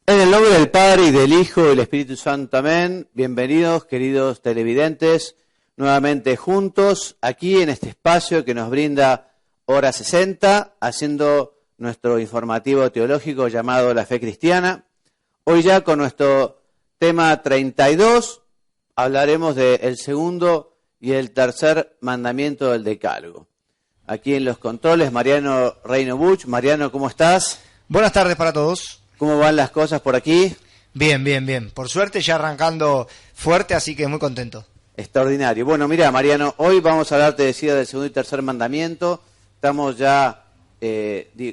En el nombre del Padre, y del Hijo, y del Espíritu Santo, amén. Bienvenidos, queridos televidentes, nuevamente juntos, aquí en este espacio que nos brinda Hora 60, haciendo nuestro informativo teológico llamado La Fe Cristiana. Hoy ya con nuestro tema 32, hablaremos del segundo y el tercer mandamiento del Decálogo. Aquí en los controles, Mariano Reino Buch. Mariano, ¿cómo estás? Buenas tardes para todos. ¿Cómo van las cosas por aquí? Bien. Por suerte ya arrancando fuerte, así que muy contento. Extraordinario. Bueno, mira, Mariano, hoy vamos a hablar, te decía, del segundo y tercer mandamiento. Estamos ya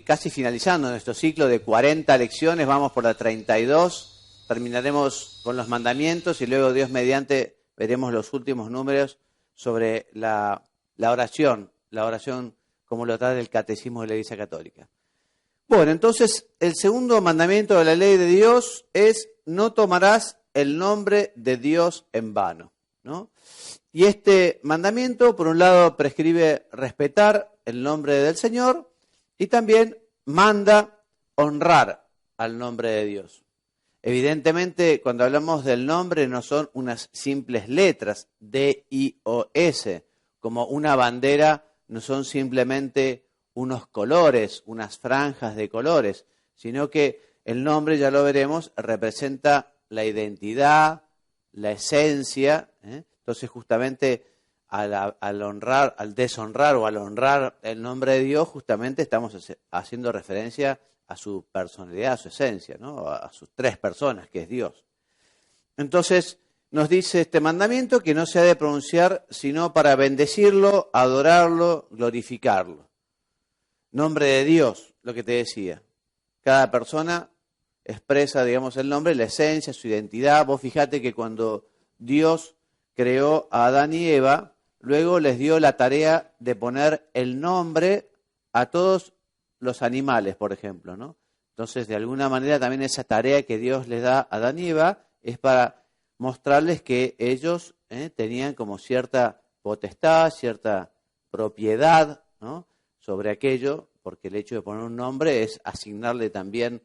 casi finalizando nuestro ciclo de 40 lecciones, vamos por la 32. Terminaremos con los mandamientos y luego, Dios mediante, veremos los últimos números sobre la oración como lo trae el Catecismo de la Iglesia Católica. Bueno, entonces, el segundo mandamiento de la ley de Dios es: no tomarás el nombre de Dios en vano, ¿no? Y este mandamiento, por un lado, prescribe respetar el nombre del Señor y también manda honrar al nombre de Dios. Evidentemente, cuando hablamos del nombre, no son unas simples letras, D-I-O-S, como una bandera, no son simplemente unos colores, unas franjas de colores, sino que el nombre, ya lo veremos, representa la identidad, la esencia. Entonces, justamente al honrar, al deshonrar o al honrar el nombre de Dios, justamente estamos haciendo referencia a su personalidad, a su esencia, ¿no? A sus tres personas, que es Dios. Entonces, nos dice este mandamiento que no se ha de pronunciar sino para bendecirlo, adorarlo, glorificarlo. Nombre de Dios, lo que te decía. Cada persona expresa, digamos, el nombre, la esencia, su identidad. Vos fijate que cuando Dios creó a Adán y Eva, luego les dio la tarea de poner el nombre a todos los animales, por ejemplo, ¿no? Entonces, de alguna manera, también esa tarea que Dios les da a Adán y Eva es para mostrarles que ellos tenían como cierta potestad, cierta propiedad, ¿no?, sobre aquello, porque el hecho de poner un nombre es asignarle también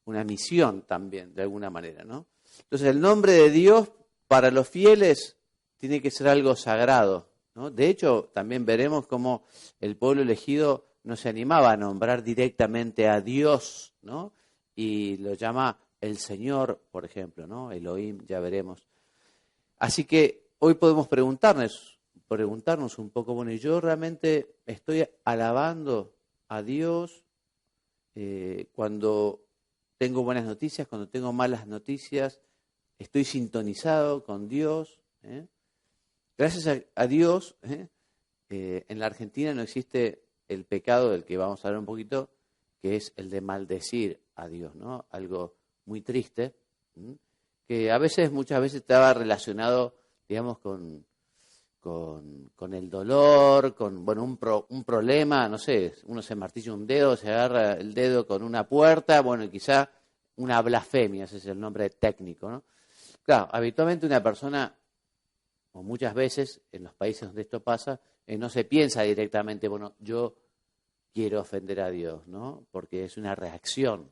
una misión también, de alguna manera, ¿no? Entonces, el nombre de Dios para los fieles tiene que ser algo sagrado, ¿no? De hecho, también veremos cómo el pueblo elegido no se animaba a nombrar directamente a Dios, ¿no? Y lo llama el Señor, por ejemplo, ¿no? Elohim, ya veremos. Así que hoy podemos preguntarnos un poco, bueno, yo realmente estoy alabando a Dios cuando tengo buenas noticias, cuando tengo malas noticias, estoy sintonizado con Dios. Gracias a Dios, en la Argentina no existe el pecado del que vamos a hablar un poquito, que es el de maldecir a Dios, ¿no? Algo muy triste, que muchas veces estaba relacionado, digamos, con el dolor, con un problema, no sé, uno se martilla un dedo, se agarra el dedo con una puerta, bueno, quizá una blasfemia, ese es el nombre técnico, ¿no? Claro, habitualmente una persona, o muchas veces en los países donde esto pasa, no se piensa directamente, bueno, yo quiero ofender a Dios, ¿no? Porque es una reacción.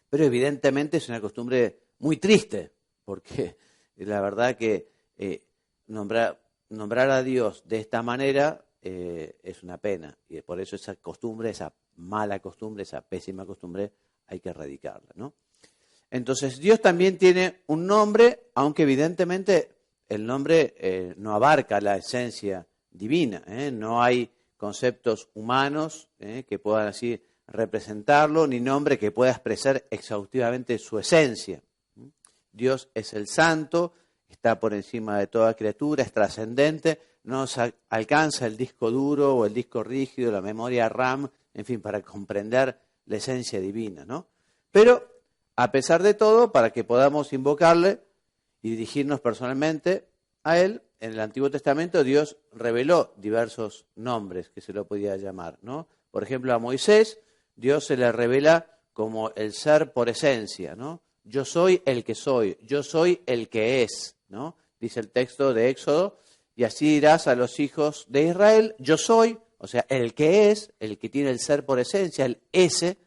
Pero evidentemente es una costumbre muy triste, porque la verdad que nombrar a Dios de esta manera es una pena, y por eso esa costumbre, esa mala costumbre, esa pésima costumbre, hay que erradicarla, ¿no? Entonces, Dios también tiene un nombre, aunque evidentemente el nombre no abarca la esencia divina, no hay conceptos humanos que puedan así representarlo, ni nombre que pueda expresar exhaustivamente su esencia. Dios es el santo, está por encima de toda criatura, es trascendente, no nos alcanza el disco duro o el disco rígido, la memoria RAM, en fin, para comprender la esencia divina, ¿no? Pero, a pesar de todo, para que podamos invocarle y dirigirnos personalmente a Él, en el Antiguo Testamento Dios reveló diversos nombres que se lo podía llamar, ¿no? Por ejemplo, a Moisés, Dios se le revela como el ser por esencia, ¿no? Yo soy el que soy, yo soy el que es, ¿no? Dice el texto de Éxodo, y así dirás a los hijos de Israel, yo soy, o sea, el que es, el que tiene el ser por esencia, el ese,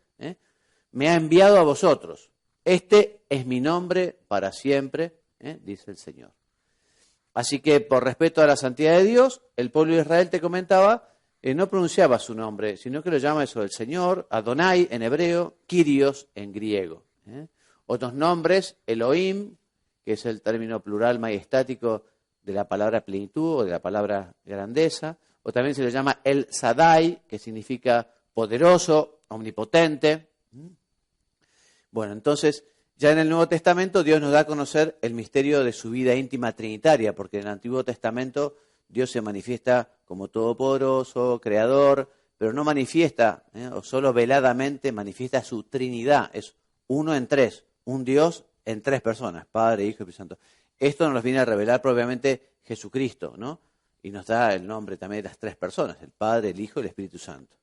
me ha enviado a vosotros. Este es mi nombre para siempre, dice el Señor. Así que por respeto a la santidad de Dios, el pueblo de Israel, te comentaba, no pronunciaba su nombre, sino que lo llama eso el Señor, Adonai en hebreo, Kyrios en griego. Otros nombres, Elohim, que es el término plural majestático de la palabra plenitud o de la palabra grandeza, o también se le llama El Shaddai, que significa poderoso, omnipotente. Bueno, entonces, ya en el Nuevo Testamento Dios nos da a conocer el misterio de su vida íntima trinitaria, porque en el Antiguo Testamento Dios se manifiesta como todopoderoso, creador, pero no manifiesta, o solo veladamente manifiesta su Trinidad. Es uno en tres, un Dios en tres personas, Padre, Hijo y Espíritu Santo. Esto nos lo viene a revelar propiamente Jesucristo, ¿no? Y nos da el nombre también de las tres personas, el Padre, el Hijo y el Espíritu Santo.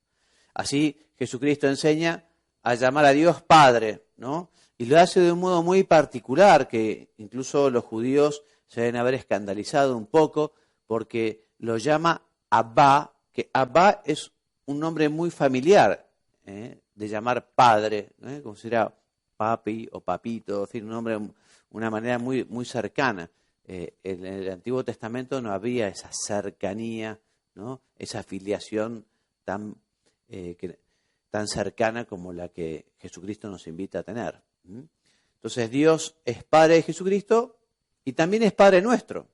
Así Jesucristo enseña a llamar a Dios Padre, ¿no? Y lo hace de un modo muy particular, que incluso los judíos se deben haber escandalizado un poco, porque lo llama Abba, que Abba es un nombre muy familiar, de llamar padre, como si era papi o papito, en fin, un nombre, una manera muy, muy cercana. En el Antiguo Testamento no había esa cercanía, ¿no? Esa filiación tan cercana como la que Jesucristo nos invita a tener. Entonces Dios es Padre de Jesucristo y también es Padre nuestro,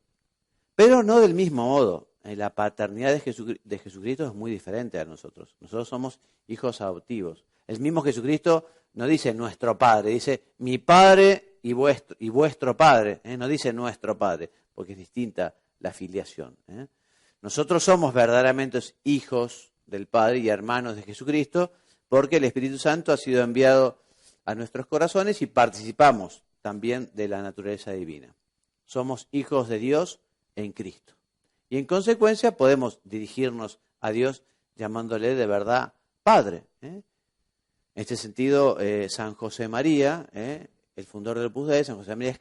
pero no del mismo modo. La paternidad de Jesucristo es muy diferente a nosotros. Nosotros somos hijos adoptivos. El mismo Jesucristo no dice nuestro Padre, dice mi Padre y vuestro Padre. No dice nuestro Padre, porque es distinta la filiación. Nosotros somos verdaderamente hijos del Padre y hermanos de Jesucristo, porque el Espíritu Santo ha sido enviado a nuestros corazones y participamos también de la naturaleza divina. Somos hijos de Dios en Cristo. Y en consecuencia podemos dirigirnos a Dios llamándole de verdad Padre. En este sentido, San José María, el fundador del Opus Dei, San José María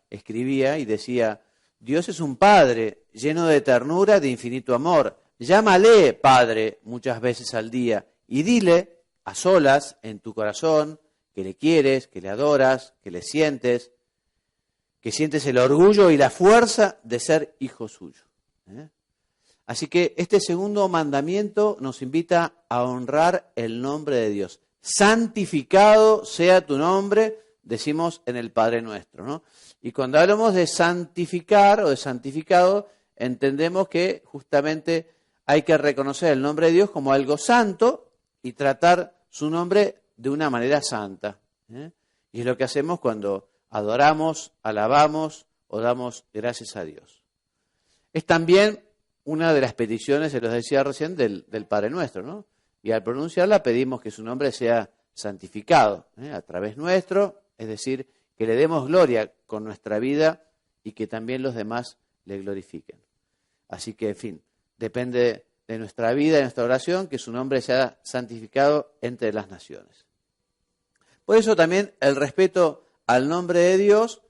escribía y decía: Dios es un Padre lleno de ternura, de infinito amor. Llámale Padre muchas veces al día y dile a solas en tu corazón que le quieres, que le adoras, que le sientes, que sientes el orgullo y la fuerza de ser hijo suyo. Así que este segundo mandamiento nos invita a honrar el nombre de Dios. Santificado sea tu nombre, decimos en el Padre Nuestro, ¿no? Y cuando hablamos de santificar o de santificado, entendemos que justamente hay que reconocer el nombre de Dios como algo santo y tratar su nombre de una manera santa. Y es lo que hacemos cuando adoramos, alabamos o damos gracias a Dios. Es también una de las peticiones, se los decía recién, del Padre Nuestro, ¿no? Y al pronunciarla pedimos que su nombre sea santificado a través nuestro, es decir, que le demos gloria con nuestra vida y que también los demás le glorifiquen. Así que, en fin, depende de nuestra vida, de nuestra oración, que su nombre sea santificado entre las naciones. Por eso también el respeto al nombre de Dios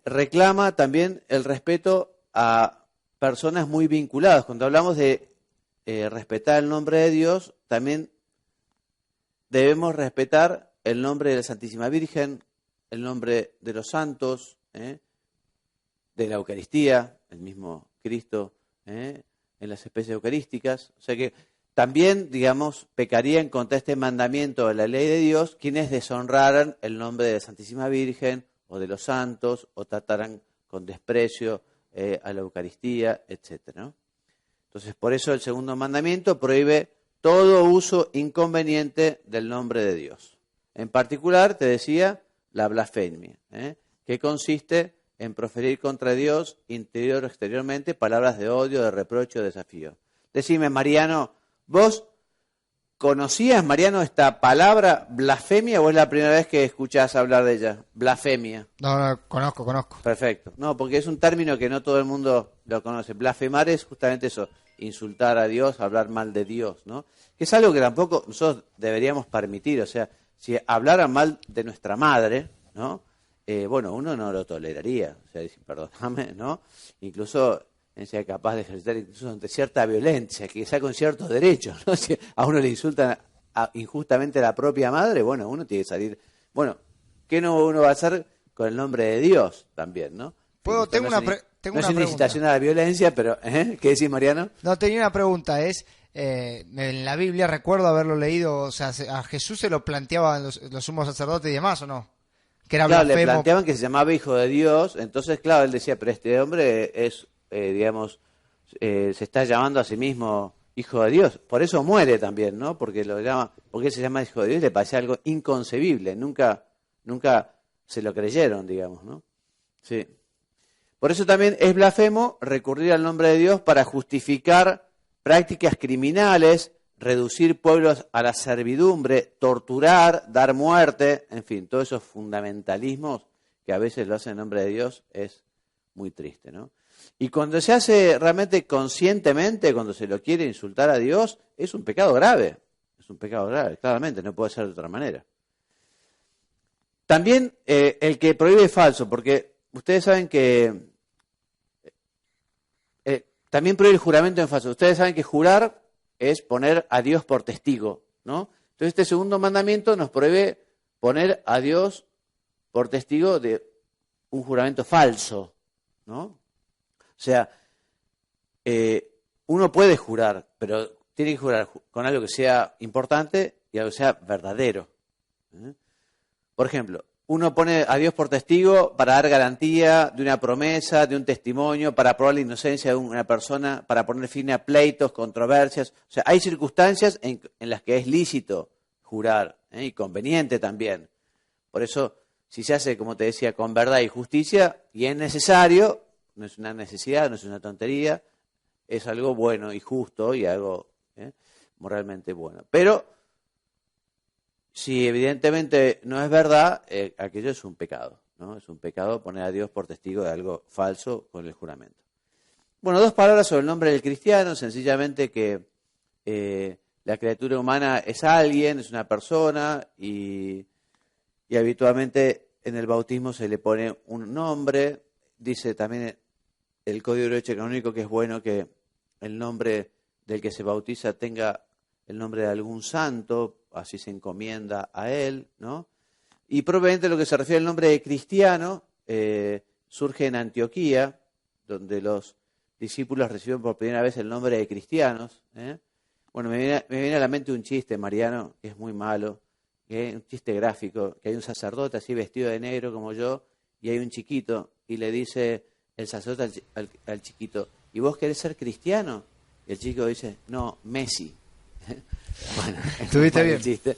reclama también el respeto a personas muy vinculadas. Cuando hablamos de respetar el nombre de Dios, también debemos respetar el nombre de la Santísima Virgen, el nombre de los santos, de la Eucaristía, el mismo Cristo, en las especies eucarísticas. O sea que también, digamos, pecarían contra este mandamiento de la ley de Dios quienes deshonraran el nombre de la Santísima Virgen o de los santos, o trataran con desprecio a la Eucaristía, etc., ¿no? Entonces, por eso el segundo mandamiento prohíbe todo uso inconveniente del nombre de Dios. En particular, te decía, la blasfemia, que consiste en proferir contra Dios, interior o exteriormente, palabras de odio, de reproche o de desafío. Decime, Mariano, ¿vos conocías, Mariano, esta palabra blasfemia o es la primera vez que escuchás hablar de ella? Blasfemia. No, conozco. Perfecto. No, porque es un término que no todo el mundo lo conoce. Blasfemar es justamente eso, insultar a Dios, hablar mal de Dios, ¿no? Que es algo que tampoco nosotros deberíamos permitir. O sea, si hablaran mal de nuestra madre, ¿no? Bueno, uno no lo toleraría. O sea, decir, perdóname, ¿no? Incluso sea capaz de ejercer incluso ante cierta violencia, quizá con ciertos derechos, ¿no? Si a uno le insultan injustamente a la propia madre, bueno, uno tiene que salir. Bueno, ¿qué no uno va a hacer con el nombre de Dios también, no? Tengo una no es pregunta. una incitación a la violencia, pero ¿qué decís, Mariano? No, tenía una pregunta, en la Biblia recuerdo haberlo leído, o sea, a Jesús se lo planteaban los sumos sacerdotes y demás, ¿o no? Que era Claro, blasfemo. le planteaban que se llamaba hijo de Dios, entonces, claro, él decía, pero este hombre es, digamos, se está llamando a sí mismo hijo de Dios. Por eso muere también, ¿no? Porque él se llama hijo de Dios y le parecía algo inconcebible. Nunca se lo creyeron, digamos, ¿no? Sí. Por eso también es blasfemo recurrir al nombre de Dios para justificar prácticas criminales, reducir pueblos a la servidumbre, torturar, dar muerte, en fin, todos esos fundamentalismos que a veces lo hacen en nombre de Dios es muy triste, ¿no? Y cuando se hace realmente conscientemente, cuando se lo quiere insultar a Dios, es un pecado grave, claramente, no puede ser de otra manera. También el que prohíbe es falso, porque ustedes saben que también prohíbe el juramento en falso. Ustedes saben que jurar es poner a Dios por testigo, ¿no? Entonces este segundo mandamiento nos prohíbe poner a Dios por testigo de un juramento falso, ¿no? O sea, uno puede jurar, pero tiene que jurar con algo que sea importante y algo que sea verdadero. Por ejemplo, uno pone a Dios por testigo para dar garantía de una promesa, de un testimonio, para probar la inocencia de una persona, para poner fin a pleitos, controversias. O sea, hay circunstancias en las que es lícito jurar, y conveniente también. Por eso, si se hace, como te decía, con verdad y justicia, y es necesario, no es una necesidad, no es una tontería, es algo bueno y justo y algo moralmente bueno. Pero si evidentemente no es verdad, aquello es un pecado, ¿no? Es un pecado poner a Dios por testigo de algo falso con el juramento. Bueno, 2 palabras sobre el nombre del cristiano, sencillamente que la criatura humana es alguien, es una persona y habitualmente en el bautismo se le pone un nombre. Dice también el Código de Derecho Canónico que es bueno que el nombre del que se bautiza tenga el nombre de algún santo, así se encomienda a él, ¿no? Y probablemente lo que se refiere al nombre de cristiano surge en Antioquía, donde los discípulos reciben por primera vez el nombre de cristianos. Bueno, me viene a la mente un chiste, Mariano, que es muy malo, que es un chiste gráfico, que hay un sacerdote así vestido de negro como yo, y hay un chiquito, y le dice el sacerdote al chiquito, ¿y vos querés ser cristiano? Y el chico dice, no, Messi. Bueno, ¿Estuviste bien? Chiste,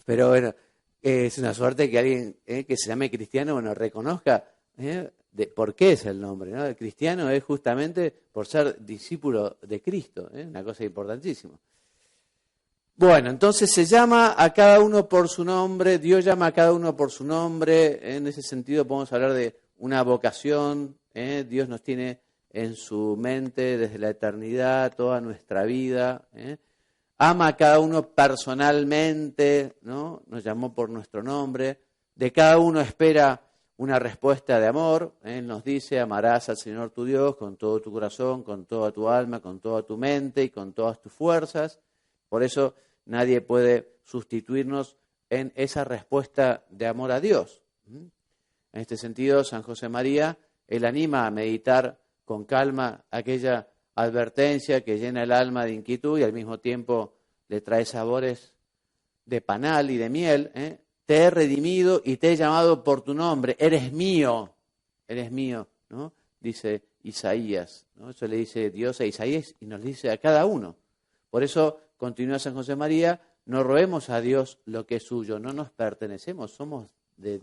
pero bueno, es una suerte que alguien que se llame cristiano, bueno, reconozca de por qué es el nombre, ¿no? El cristiano es justamente por ser discípulo de Cristo, una cosa importantísima. Bueno, entonces se llama a cada uno por su nombre, Dios llama a cada uno por su nombre, en ese sentido podemos hablar de una vocación, Dios nos tiene en su mente desde la eternidad, toda nuestra vida, ama a cada uno personalmente, ¿no? Nos llamó por nuestro nombre, de cada uno espera una respuesta de amor, Él nos dice, amarás al Señor tu Dios con todo tu corazón, con toda tu alma, con toda tu mente y con todas tus fuerzas. Por eso nadie puede sustituirnos en esa respuesta de amor a Dios. En este sentido, San José María, él anima a meditar con calma aquella advertencia que llena el alma de inquietud y al mismo tiempo le trae sabores de panal y de miel. Te he redimido y te he llamado por tu nombre, eres mío, ¿no? Dice Isaías, ¿no? Eso le dice Dios a Isaías y nos dice a cada uno. Por eso, continúa San José María, no robemos a Dios lo que es suyo, no nos pertenecemos, somos de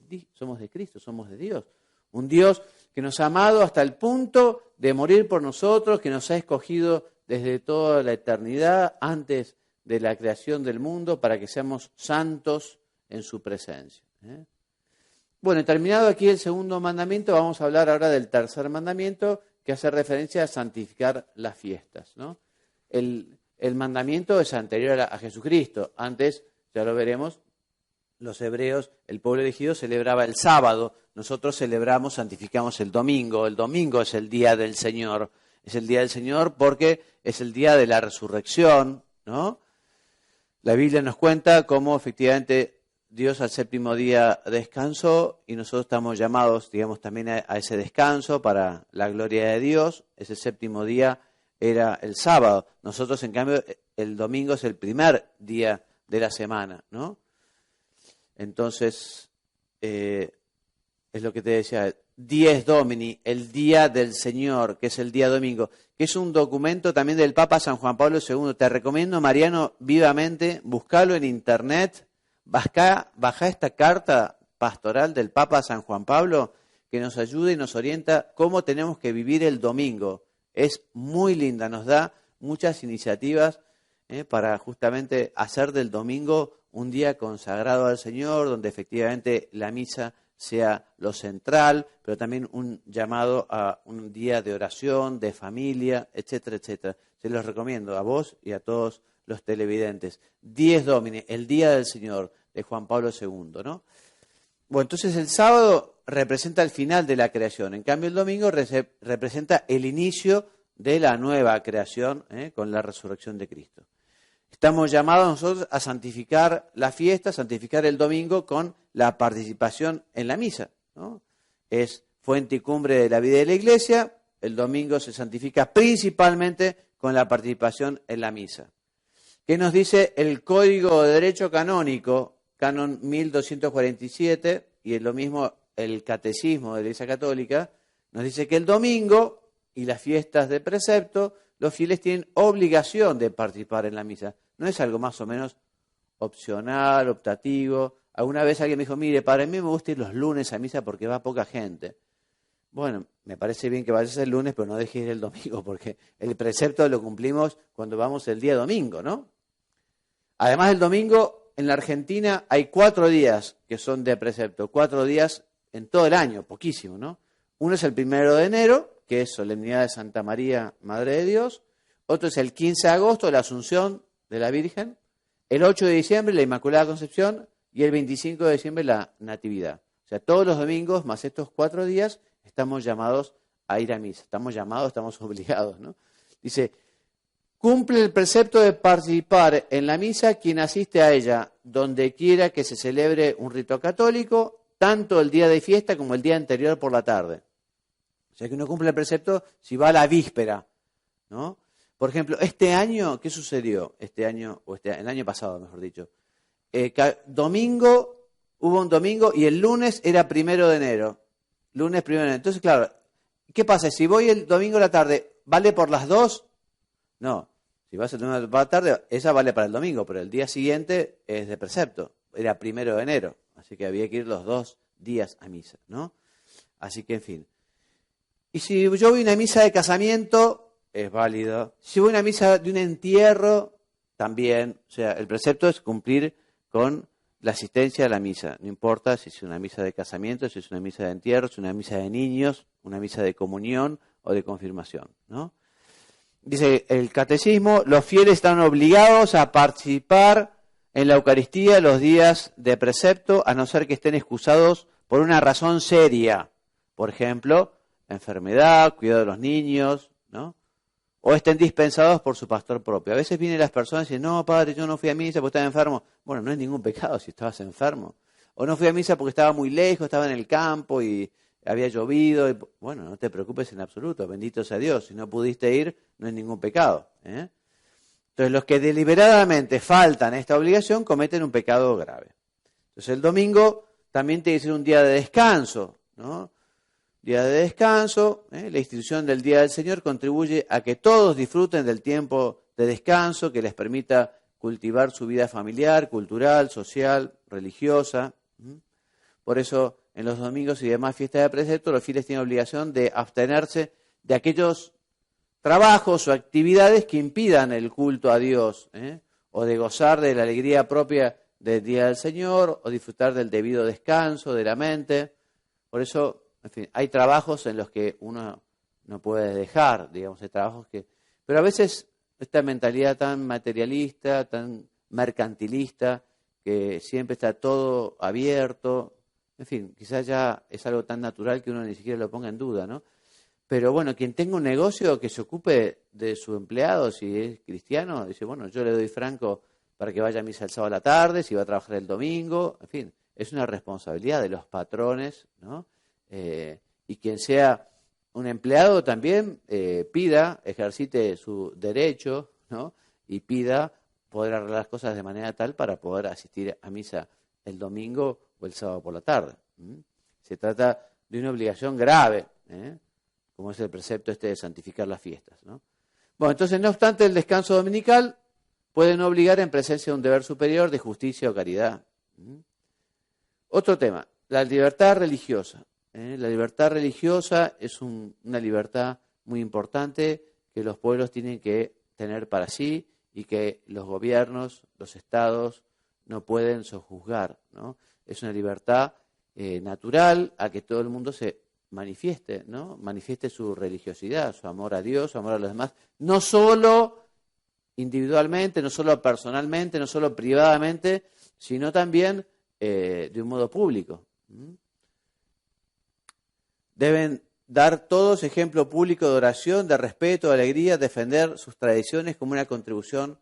Cristo, somos de Dios. Un Dios que nos ha amado hasta el punto de morir por nosotros, que nos ha escogido desde toda la eternidad, antes de la creación del mundo, para que seamos santos en su presencia. Bueno, terminado aquí el segundo mandamiento, vamos a hablar ahora del tercer mandamiento, que hace referencia a santificar las fiestas, ¿no? El mandamiento es anterior a Jesucristo. Antes, ya lo veremos, los hebreos, el pueblo elegido, celebraba el sábado. Nosotros celebramos, santificamos el domingo. El domingo es el día del Señor. Es el día del Señor porque es el día de la resurrección, ¿no? La Biblia nos cuenta cómo efectivamente Dios al séptimo día descansó y nosotros estamos llamados, digamos, también a ese descanso para la gloria de Dios. Ese séptimo día era el sábado. Nosotros, en cambio, el domingo es el primer día de la semana, ¿no? Entonces, es lo que te decía, Dies Domini, el día del Señor, que es el día domingo, que es un documento también del Papa San Juan Pablo II. Te recomiendo, Mariano, vivamente, buscalo en internet, baja esta carta pastoral del Papa San Juan Pablo, que nos ayuda y nos orienta cómo tenemos que vivir el domingo. Es muy linda, nos da muchas iniciativas para justamente hacer del domingo un día consagrado al Señor, donde efectivamente la misa sea lo central, pero también un llamado a un día de oración, de familia, etcétera, etcétera. Se los recomiendo a vos y a todos los televidentes. Dies Domini, el día del Señor, de Juan Pablo II, ¿no? Bueno, entonces el sábado representa el final de la creación, en cambio el domingo representa el inicio de la nueva creación, con la resurrección de Cristo. Estamos llamados nosotros a santificar la fiesta, santificar el domingo con la participación en la misa, ¿no? Es fuente y cumbre de la vida de la Iglesia. El domingo se santifica principalmente con la participación en la misa. ¿Qué nos dice el Código de Derecho Canónico, Canon 1247, y es lo mismo el Catecismo de la Iglesia Católica? Nos dice que el domingo y las fiestas de precepto, los fieles tienen obligación de participar en la misa. No es algo más o menos opcional, optativo. Alguna vez alguien me dijo, mire, para mí me gusta ir los lunes a misa porque va poca gente. Bueno, me parece bien que vayas el lunes, pero no dejes ir el domingo, porque el precepto lo cumplimos cuando vamos el día domingo, ¿no? Además, el domingo en la Argentina hay 4 días que son de precepto, 4 días en todo el año, poquísimo, ¿no? Uno es el 1 de enero, que es solemnidad de Santa María, Madre de Dios. Otro es el 15 de agosto, la Asunción de la Virgen. El 8 de diciembre, la Inmaculada Concepción. Y el 25 de diciembre, la Natividad. O sea, todos los domingos, más estos 4 días, estamos llamados a ir a misa. Estamos obligados, ¿no? Dice, cumple el precepto de participar en la misa quien asiste a ella, donde quiera que se celebre un rito católico, tanto el día de fiesta como el día anterior por la tarde. O sea que uno cumple el precepto si va a la víspera, ¿no? Por ejemplo, este año, ¿qué sucedió? El año pasado, mejor dicho. Hubo un domingo y el lunes era 1 de enero. Lunes 1 de enero. Entonces, claro, ¿qué pasa? Si voy el domingo a la tarde, ¿vale por las 2? No. Si vas el domingo a la tarde, esa vale para el domingo, pero el día siguiente es de precepto. Era 1 de enero. Así que había que ir los 2 días a misa, ¿no? Así que, en fin. Y si yo voy a una misa de casamiento, es válido. Si voy a una misa de un entierro, también. O sea, el precepto es cumplir con la asistencia a la misa. No importa si es una misa de casamiento, si es una misa de entierro, si es una misa de niños, una misa de comunión o de confirmación, ¿no? Dice el Catecismo, los fieles están obligados a participar en la Eucaristía los días de precepto, a no ser que estén excusados por una razón seria. Por ejemplo, enfermedad, cuidado de los niños, ¿no? O estén dispensados por su pastor propio. A veces vienen las personas y dicen, no, padre, yo no fui a misa porque estaba enfermo. Bueno, no es ningún pecado si estabas enfermo. O no fui a misa porque estaba muy lejos, estaba en el campo y había llovido. Bueno, no te preocupes en absoluto, bendito sea Dios. Si no pudiste ir, no es ningún pecado, ¿eh? Entonces, los que deliberadamente faltan a esta obligación cometen un pecado grave. Entonces, el domingo también tiene que ser un día de descanso, ¿no? Día de descanso, la institución del Día del Señor contribuye a que todos disfruten del tiempo de descanso que les permita cultivar su vida familiar, cultural, social, religiosa. Por eso, en los domingos y demás fiestas de precepto, los fieles tienen obligación de abstenerse de aquellos trabajos o actividades que impidan el culto a Dios, o de gozar de la alegría propia del Día del Señor, o disfrutar del debido descanso de la mente. Por eso, en fin, hay trabajos en los que uno no puede dejar, digamos, hay trabajos que... Pero a veces esta mentalidad tan materialista, tan mercantilista, que siempre está todo abierto, en fin, quizás ya es algo tan natural que uno ni siquiera lo ponga en duda, ¿no? Pero bueno, quien tenga un negocio que se ocupe de su empleado, si es cristiano, dice, bueno, yo le doy franco para que vaya a misa el sábado a la tarde, si va a trabajar el domingo, en fin, es una responsabilidad de los patrones, ¿no? Y quien sea un empleado también pida, ejercite su derecho, ¿no? Y pida poder arreglar las cosas de manera tal para poder asistir a misa el domingo o el sábado por la tarde. Se trata de una obligación grave, como es el precepto de santificar las fiestas, ¿no? Bueno, entonces, no obstante el descanso dominical, pueden obligar en presencia de un deber superior de justicia o caridad. Otro tema, la libertad religiosa. La libertad religiosa es una libertad muy importante que los pueblos tienen que tener para sí y que los gobiernos, los estados, no pueden sojuzgar, ¿no? Es una libertad natural a que todo el mundo se manifieste, ¿no? Manifieste su religiosidad, su amor a Dios, su amor a los demás, no solo individualmente, no solo personalmente, no solo privadamente, sino también de un modo público. Deben dar todos ejemplo público de oración, de respeto, de alegría, defender sus tradiciones como una contribución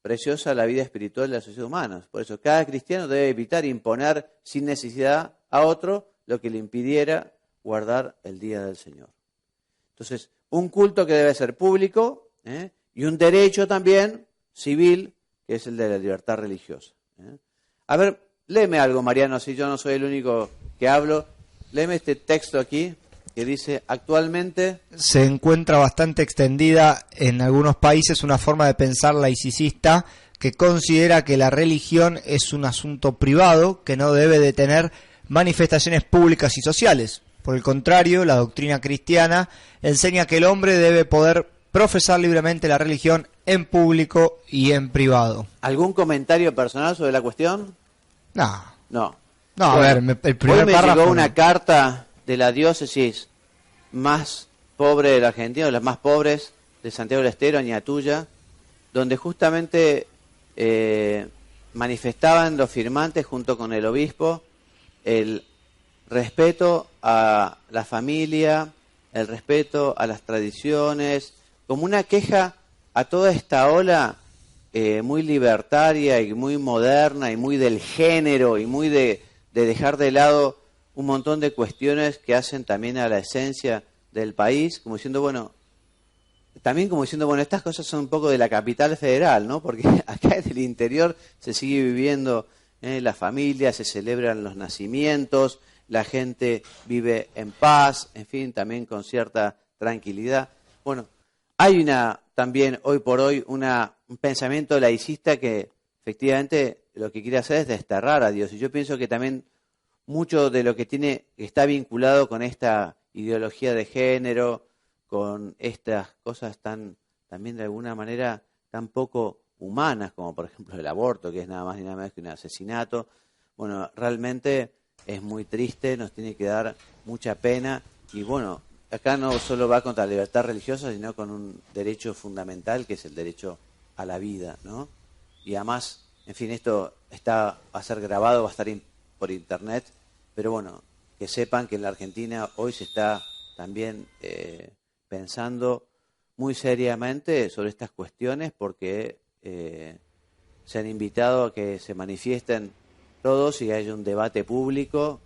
preciosa a la vida espiritual de la sociedad humana. Por eso, cada cristiano debe evitar imponer sin necesidad a otro lo que le impidiera guardar el día del Señor. Entonces, un culto que debe ser público, y un derecho también civil, que es el de la libertad religiosa. A ver, léeme algo, Mariano, si yo no soy el único que hablo. Léeme este texto aquí, que dice, actualmente... Se encuentra bastante extendida en algunos países una forma de pensar laicista que considera que la religión es un asunto privado que no debe de tener manifestaciones públicas y sociales. Por el contrario, la doctrina cristiana enseña que el hombre debe poder profesar libremente la religión en público y en privado. ¿Algún comentario personal sobre la cuestión? No. No. No, bueno, a ver, el primer hoy me párrafo... llegó una carta de la diócesis más pobre de la Argentina, de las más pobres, de Santiago del Estero, Añatuya, donde justamente manifestaban los firmantes junto con el obispo el respeto a la familia, el respeto a las tradiciones, como una queja a toda esta ola muy libertaria y muy moderna y muy del género y muy de dejar de lado un montón de cuestiones que hacen también a la esencia del país, como diciendo, bueno, estas cosas son un poco de la capital federal, ¿no? Porque acá en el interior se sigue viviendo la familia, se celebran los nacimientos, la gente vive en paz, en fin, también con cierta tranquilidad. Bueno, hay también hoy por hoy un pensamiento laicista que efectivamente lo que quiere hacer es desterrar a Dios. Y yo pienso que también mucho de lo que está vinculado con esta ideología de género, con estas cosas también de alguna manera tan poco humanas, como por ejemplo el aborto, que es nada más ni nada menos que un asesinato. Bueno, realmente es muy triste, nos tiene que dar mucha pena. Y bueno, acá no solo va contra la libertad religiosa, sino con un derecho fundamental, que es el derecho a la vida, ¿no? Y además, en fin, esto va a ser grabado, va a estar por internet, pero bueno, que sepan que en la Argentina hoy se está también pensando muy seriamente sobre estas cuestiones, porque se han invitado a que se manifiesten todos y haya un debate público.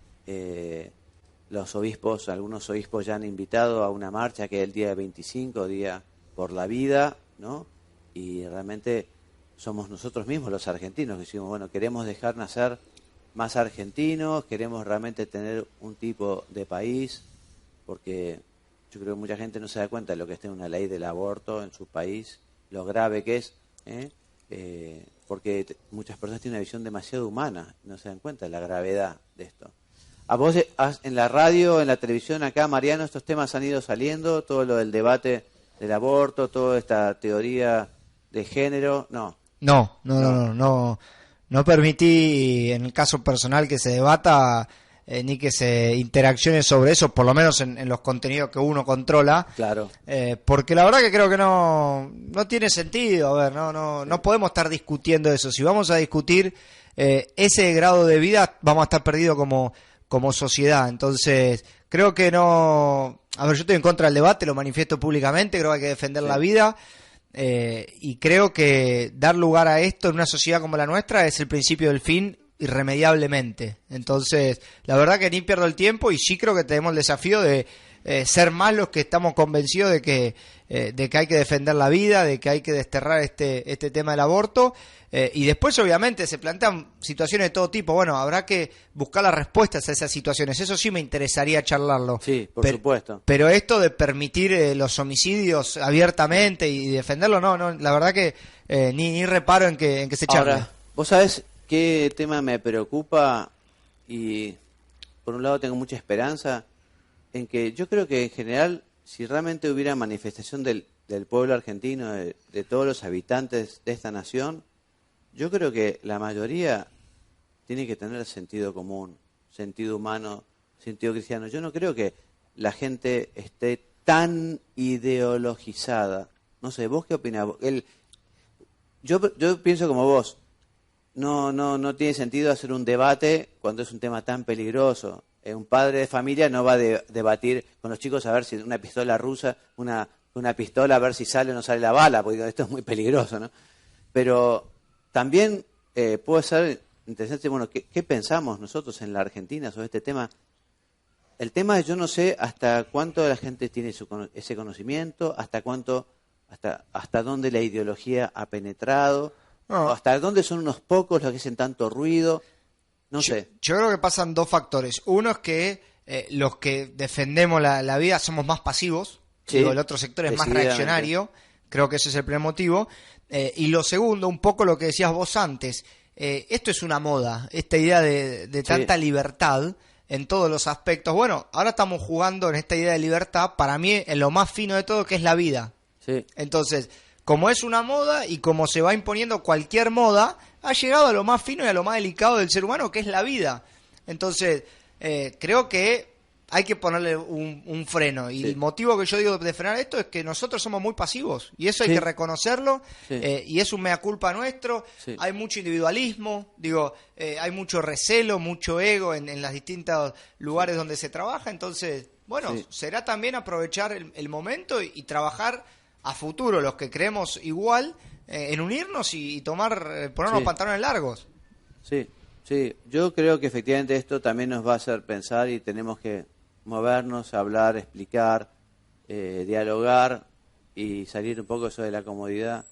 Los obispos, algunos obispos ya han invitado a una marcha que es el día 25, Día por la Vida, ¿no? Y realmente somos nosotros mismos los argentinos que decimos, bueno, queremos dejar nacer más argentinos, queremos realmente tener un tipo de país, porque yo creo que mucha gente no se da cuenta de lo que está en una ley del aborto en su país, lo grave que es, porque muchas personas tienen una visión demasiado humana, no se dan cuenta de la gravedad de esto. A vos en la radio, en la televisión acá, Mariano, estos temas han ido saliendo, todo lo del debate del aborto, toda esta teoría de género, no. No permití en el caso personal que se debata ni que se interaccione sobre eso, por lo menos en los contenidos que uno controla. Claro. Porque la verdad que creo que no tiene sentido. A ver, no podemos estar discutiendo eso. Si vamos a discutir ese grado de vida, vamos a estar perdidos como sociedad. Entonces, creo que no. A ver, yo estoy en contra del debate, lo manifiesto públicamente, creo que hay que defender la vida. y creo que dar lugar a esto en una sociedad como la nuestra es el principio del fin irremediablemente. Entonces, la verdad que ni pierdo el tiempo y sí creo que tenemos el desafío de ser más los que estamos convencidos de que hay que defender la vida, de que hay que desterrar este tema del aborto, y después obviamente se plantean situaciones de todo tipo. Bueno, habrá que buscar las respuestas a esas situaciones, eso sí me interesaría charlarlo. Sí, por supuesto. Pero esto de permitir los homicidios abiertamente y defenderlo, no, la verdad que ni reparo en que se charle. Ahora, vos sabés qué tema me preocupa, y por un lado tengo mucha esperanza en que yo creo que en general, si realmente hubiera manifestación del pueblo argentino, de todos los habitantes de esta nación, yo creo que la mayoría tiene que tener sentido común, sentido humano, sentido cristiano. Yo no creo que la gente esté tan ideologizada. No sé, ¿vos qué opinás? Yo pienso como vos. No tiene sentido hacer un debate cuando es un tema tan peligroso. Un padre de familia no va a debatir con los chicos a ver si una pistola rusa, una pistola a ver si sale o no sale la bala, porque esto es muy peligroso, ¿no? Pero también puede ser interesante, bueno, ¿qué pensamos nosotros en la Argentina sobre este tema? El tema es, yo no sé hasta cuánto la gente tiene ese conocimiento, hasta dónde la ideología ha penetrado, o hasta dónde son unos pocos los que hacen tanto ruido. No sé. Yo creo que pasan dos factores. Uno es que los que defendemos la vida somos más pasivos. Sí, el otro sector es más reaccionario. Creo que ese es el primer motivo. Y lo segundo, un poco lo que decías vos antes. Esto es una moda, esta idea de tanta libertad en todos los aspectos. Bueno, ahora estamos jugando en esta idea de libertad, para mí, en lo más fino de todo, que es la vida. Sí. Entonces, como es una moda y como se va imponiendo cualquier moda, ha llegado a lo más fino y a lo más delicado del ser humano, que es la vida. Entonces, creo que hay que ponerle un freno. Y el motivo que yo digo de frenar esto es que nosotros somos muy pasivos. Y eso hay que reconocerlo. Y es un mea culpa nuestro. Sí. Hay mucho individualismo. Hay mucho recelo, mucho ego en los distintos lugares donde se trabaja. Entonces, bueno, será también aprovechar el momento y trabajar a futuro, los que creemos igual, en unirnos y ponernos los pantalones largos. Sí, yo creo que efectivamente esto también nos va a hacer pensar y tenemos que movernos, hablar, explicar, dialogar y salir un poco eso de la comodidad.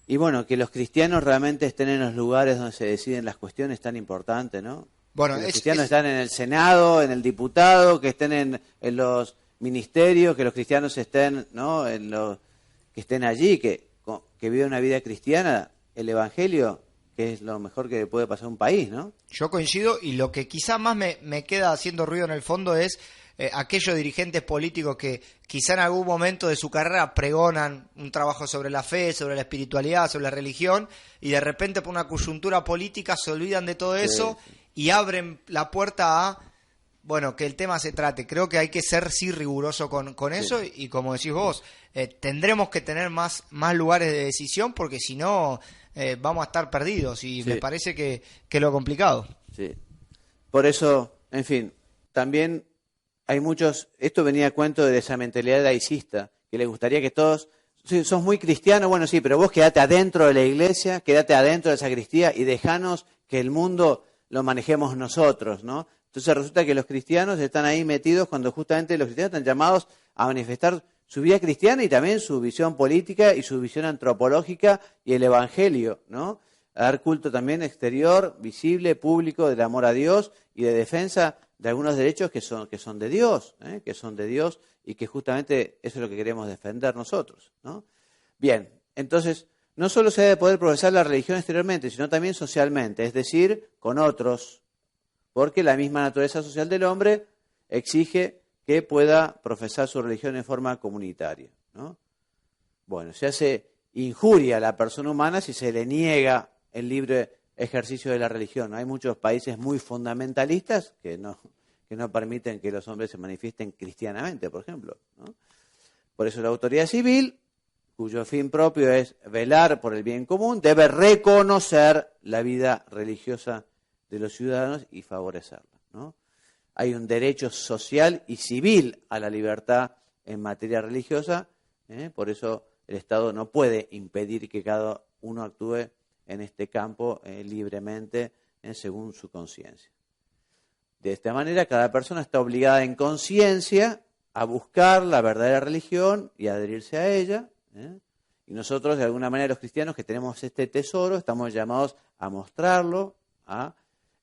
Y bueno, que los cristianos realmente estén en los lugares donde se deciden las cuestiones tan importantes, ¿no? Bueno, que los cristianos están en el Senado, en el diputado, que estén en los ministerios, que los cristianos estén, ¿no? Que estén allí, que vivan una vida cristiana, el evangelio, que es lo mejor que puede pasar a un país, ¿no? Yo coincido, y lo que quizá más me queda haciendo ruido en el fondo es aquellos dirigentes políticos que quizá en algún momento de su carrera pregonan un trabajo sobre la fe, sobre la espiritualidad, sobre la religión, y de repente por una coyuntura política se olvidan de todo eso y abren la puerta a que el tema se trate. Creo que hay que ser riguroso con eso, y como decís vos, tendremos que tener más lugares de decisión, porque si no vamos a estar perdidos, y me parece que es lo complicado. Sí. Por eso, en fin, también hay muchos, esto venía a cuento de esa mentalidad laicista, que le gustaría que todos, sos muy cristiano, bueno, sí, pero vos quedate adentro de la iglesia, quedate adentro de la sacristía y dejanos que el mundo lo manejemos nosotros, ¿no? Entonces resulta que los cristianos están ahí metidos cuando justamente los cristianos están llamados a manifestar su vida cristiana y también su visión política y su visión antropológica y el evangelio, ¿no? A dar culto también exterior, visible, público, del amor a Dios y de defensa de algunos derechos que son de Dios, y que justamente eso es lo que queremos defender nosotros, ¿no? Bien, entonces no solo se debe poder profesar la religión exteriormente, sino también socialmente, es decir, con otros, porque la misma naturaleza social del hombre exige que pueda profesar su religión en forma comunitaria, ¿no? Bueno, se hace injuria a la persona humana si se le niega el libre ejercicio de la religión. Hay muchos países muy fundamentalistas que no permiten que los hombres se manifiesten cristianamente, por ejemplo, ¿no? Por eso la autoridad civil, cuyo fin propio es velar por el bien común, debe reconocer la vida religiosa de los ciudadanos y favorecerla, ¿no? Hay un derecho social y civil a la libertad en materia religiosa, por eso el Estado no puede impedir que cada uno actúe en este campo libremente según su conciencia. De esta manera, cada persona está obligada en conciencia a buscar la verdadera religión y a adherirse a ella. Y nosotros, de alguna manera, los cristianos que tenemos este tesoro, estamos llamados a mostrarlo, a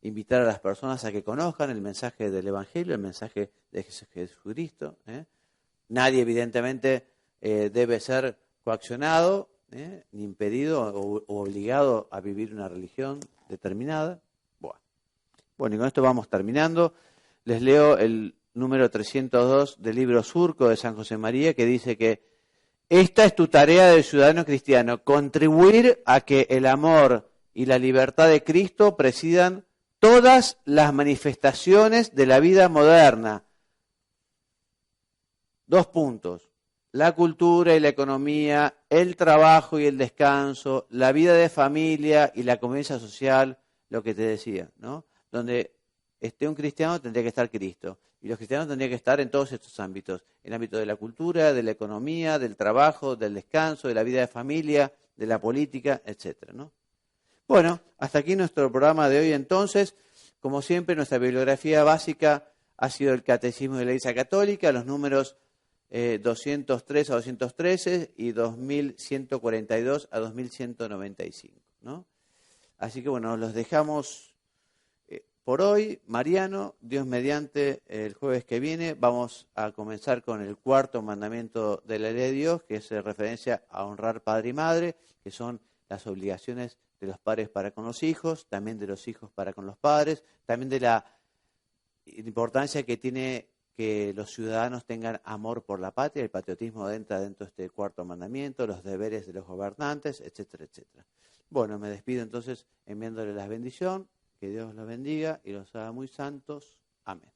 invitar a las personas a que conozcan el mensaje del Evangelio, el mensaje de Jesucristo. Nadie, evidentemente, debe ser coaccionado, ni impedido o obligado a vivir una religión determinada. Bueno, y con esto vamos terminando. Les leo el número 302 del libro Surco de San José María, que dice que esta es tu tarea de ciudadano cristiano, contribuir a que el amor y la libertad de Cristo presidan todas las manifestaciones de la vida moderna. 2 puntos. La cultura y la economía, el trabajo y el descanso, la vida de familia y la convivencia social, lo que te decía, ¿no? Donde esté un cristiano tendría que estar Cristo. Y los cristianos tendrían que estar en todos estos ámbitos. En el ámbito de la cultura, de la economía, del trabajo, del descanso, de la vida de familia, de la política, etcétera, ¿no? Bueno, hasta aquí nuestro programa de hoy entonces. Como siempre, nuestra bibliografía básica ha sido el Catecismo de la Iglesia Católica, los números 203 a 213 y 2142 a 2195, ¿no? Así que bueno, los dejamos por hoy. Mariano, Dios mediante, el jueves que viene vamos a comenzar con el 4º mandamiento de la ley de Dios, que es referencia a honrar padre y madre, que son las obligaciones de los padres para con los hijos, también de los hijos para con los padres, también de la importancia que tiene que los ciudadanos tengan amor por la patria. El patriotismo entra dentro de este 4º mandamiento, los deberes de los gobernantes, etcétera, etcétera. Bueno, me despido entonces enviándoles la bendición. Que Dios los bendiga y los haga muy santos. Amén.